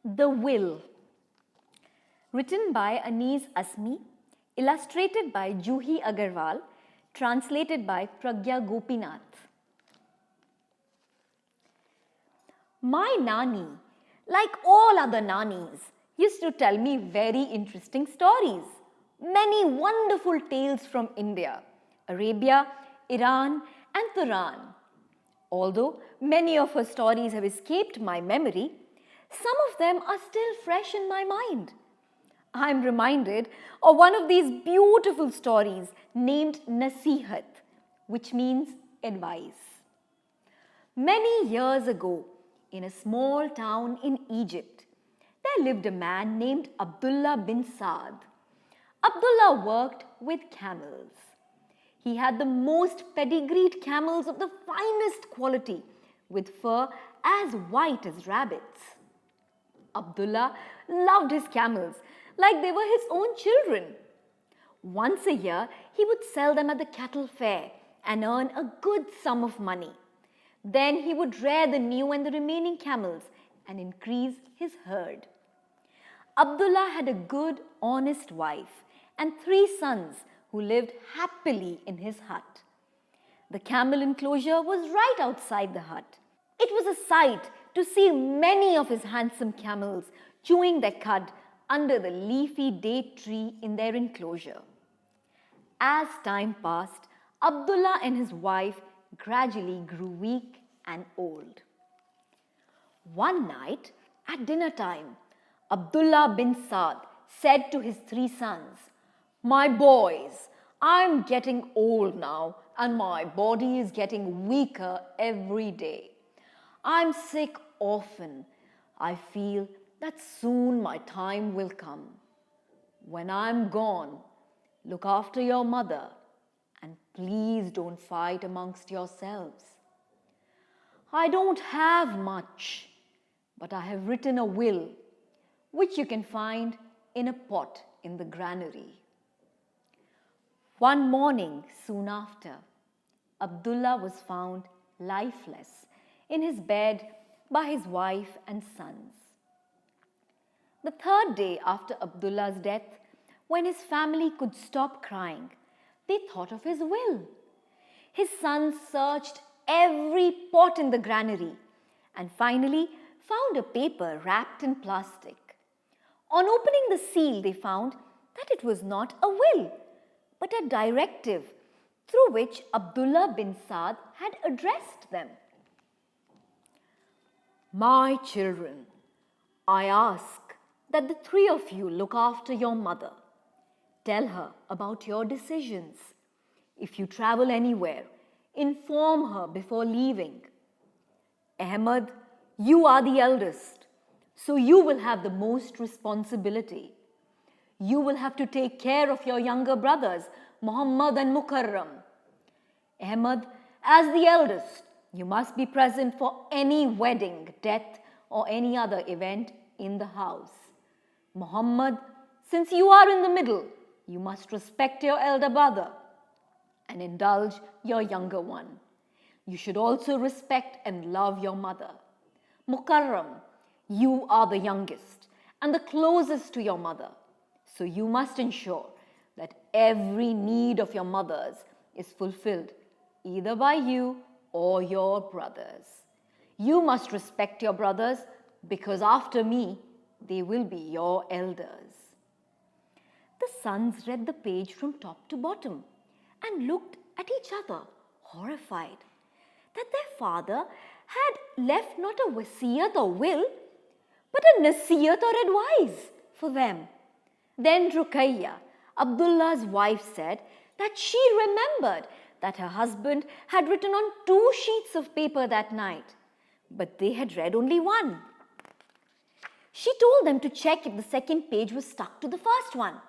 The Will. Written by Anis Asmi, illustrated by Juhi Agarwal, translated by Pragya Gopinath. My Nani, like all other Nanis, used to tell me very interesting stories. Many wonderful tales from India, Arabia, Iran, and Turan. Although many of her stories have escaped my memory, some of them are still fresh in my mind. I am reminded of one of these beautiful stories named Nasihat, which means advice. Many years ago, in a small town in Egypt, there lived a man named Abdullah bin Saad. Abdullah worked with camels. He had the most pedigreed camels of the finest quality, with fur as white as rabbits. Abdullah loved his camels like they were his own children. Once a year, he would sell them at the cattle fair and earn a good sum of money. Then he would rear the new and the remaining camels and increase his herd. Abdullah had a good, honest wife and 3 sons who lived happily in his hut. The camel enclosure was right outside the hut. It was a sight to see many of his handsome camels chewing their cud under the leafy date tree in their enclosure. As time passed, Abdullah and his wife gradually grew weak and old. One night at dinner time, Abdullah bin Saad said to his 3 sons, "My boys, I'm getting old now and my body is getting weaker every day. I'm sick often. I feel that soon my time will come. When I'm gone, look after your mother and please don't fight amongst yourselves. I don't have much, but I have written a will, which you can find in a pot in the granary." One morning soon after, Abdullah was found lifeless in his bed by his wife and sons. The 3rd day after Abdullah's death, when his family could stop crying, they thought of his will. His sons searched every pot in the granary and finally found a paper wrapped in plastic. On opening the seal, they found that it was not a will, but a directive through which Abdullah bin Saad had addressed them. "My children, I ask that the 3 of you look after your mother. Tell her about your decisions. If you travel anywhere, inform her before leaving. Ahmad, you are the eldest, so you will have the most responsibility. You will have to take care of your younger brothers, Muhammad and Mukarram. Ahmad, as the eldest, you must be present for any wedding, death, or any other event in the house. Muhammad, since you are in the middle, you must respect your elder brother and indulge your younger one. You should also respect and love your mother. Mukarram, you are the youngest and the closest to your mother, so you must ensure that every need of your mother's is fulfilled either by you or your brothers. You must respect your brothers because after me, they will be your elders." The sons read the page from top to bottom and looked at each other, horrified that their father had left not a Vaseeyat or will, but a Nasihat or advice for them. Then Rukaiya, Abdullah's wife, said that she remembered that her husband had written on 2 sheets of paper that night, but they had read only 1. She told them to check if the 2nd page was stuck to the first one.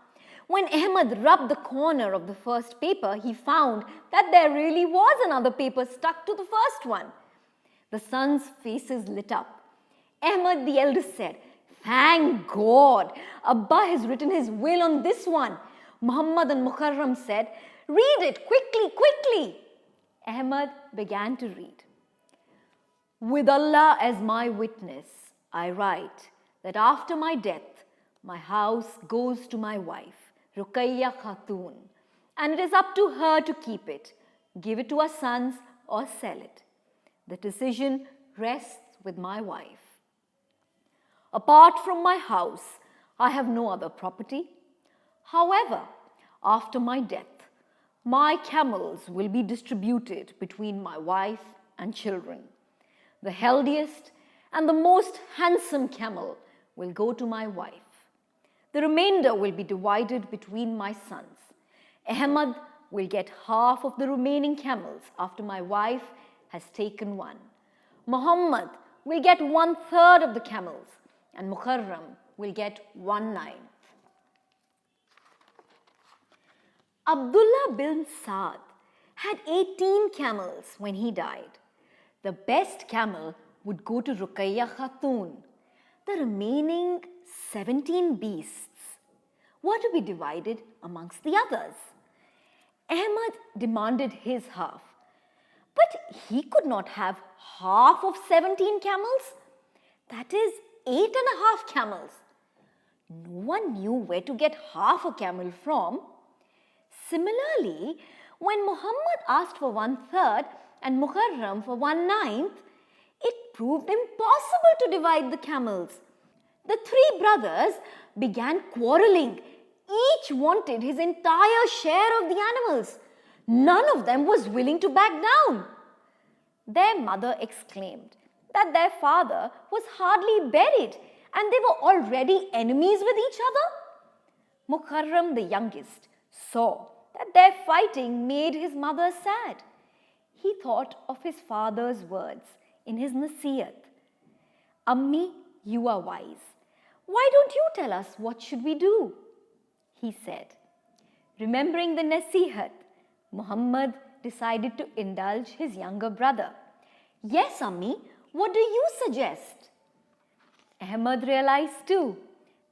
When Ahmad rubbed the corner of the first paper, he found that there really was another paper stuck to the first one. The sons' faces lit up. Ahmad, the eldest, said, "Thank God, Abba has written his will on this one." Muhammad and Mukarram said, "Read it quickly, quickly." Ahmad began to read. "With Allah as my witness, I write that after my death, my house goes to my wife, Rukaiya Khatoon, and it is up to her to keep it, give it to our sons, or sell it. The decision rests with my wife. Apart from my house, I have no other property. However, after my death, my camels will be distributed between my wife and children. The healthiest and the most handsome camel will go to my wife. The remainder will be divided between my sons. Ahmad will get half of the remaining camels after my wife has taken one. Muhammad will get 1/3 of the camels, and Mukarram will get 1/9. Abdullah bin Saad had 18 camels when he died. The best camel would go to Rukaiya Khatoon. The remaining 17 beasts were to be divided amongst the others. Ahmad demanded his half, but he could not have half of 17 camels. That is 8.5 camels. No one knew where to get half a camel from. Similarly, when Muhammad asked for 1/3 and Mukarram for 1/9, it proved impossible to divide the camels. The three brothers began quarreling. Each wanted his entire share of the animals. None of them was willing to back down. Their mother exclaimed that their father was hardly buried and they were already enemies with each other. Mukarram, the youngest, saw that their fighting made his mother sad. He thought of his father's words in his Nasiyat. Ammi, you are wise. Why don't you tell us what should we do? He said. Remembering the Nasihat, Muhammad decided to indulge his younger brother. Yes, Ammi, what do you suggest? Ahmad realized too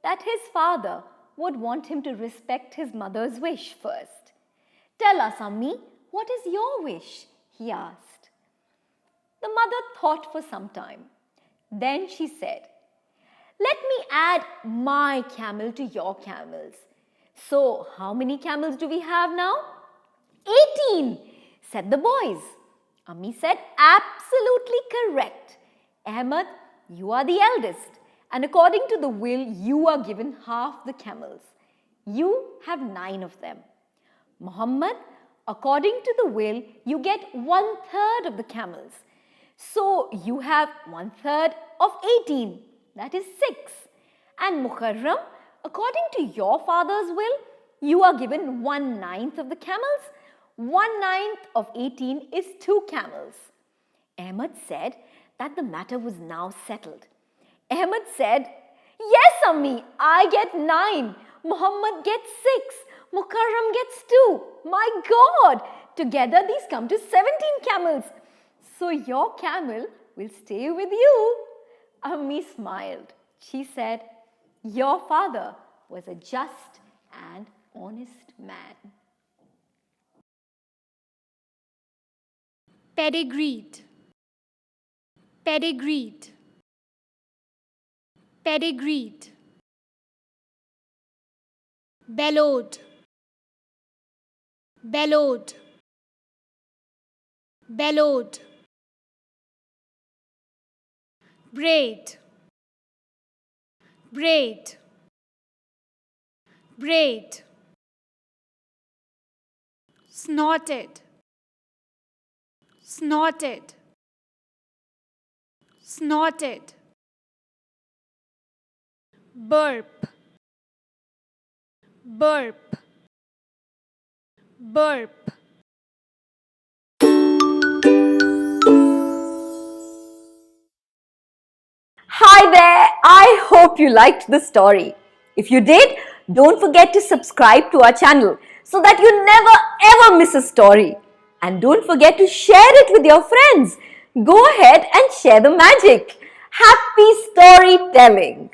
that his father would want him to respect his mother's wish first. Tell us, Ammi, what is your wish? He asked. The mother thought for some time. Then she said, let me add my camel to your camels. So, how many camels do we have now? 18, said the boys. Ammi said, absolutely correct. Ahmad, you are the eldest, and according to the will, you are given half the camels. You have 9 of them. Muhammad, according to the will, you get 1/3 of the camels. So, you have 1/3 of 18, that is 6. And Mukarram, according to your father's will, you are given 1/9 of the camels. 1/9 of 18 is 2 camels. Ahmad said that the matter was now settled. Ahmad said, yes, Ammi, I get 9. Muhammad gets 6. Mukarram gets 2. My God! Together these come to 17 camels. So your camel will stay with you. Ammi smiled. She said, your father was a just and honest man. Pedigreed, pedigreed, pedigreed. Bellowed, bellowed, bellowed. Braid, braid, braid. Snorted, snorted, snorted. Burp, burp, burp. Hi there! I hope you liked the story. If you did, don't forget to subscribe to our channel so that you never ever miss a story. And don't forget to share it with your friends. Go ahead and share the magic. Happy storytelling!